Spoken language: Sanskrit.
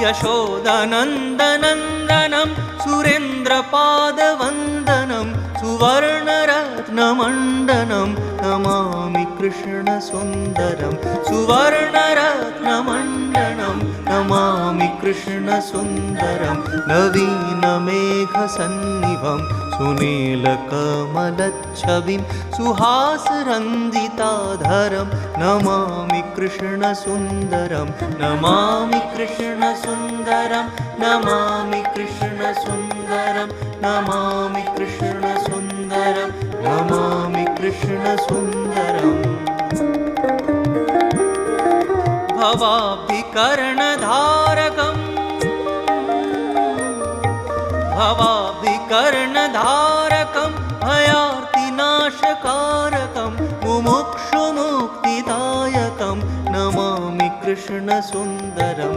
यशोदनन्दनन्दनं सुरेन्द्रपादवन्दनं सुवर्णरत्नमण्डनं नमामि कृष्णसुन्दरं सुवर्णरत्नमण्डनं नमामि कृष्णसुन्दरं नवीनमेघसन्निभं सुनीलकमलच्छविं सुहासरन्दिताधरं नमामि कृष्णसुन्दरं नमामि कृष्णसुन्दरं नमामि कृष्णसुन्दरं नमामि कृष्णसुन्दरं नमामि कृष्णसुन्दरम् भवाब्धिकर्णधारकं भयार्तिनाशकारकं मुमुक्षुमुक्तिदायकं नमामि कृष्णसुन्दरं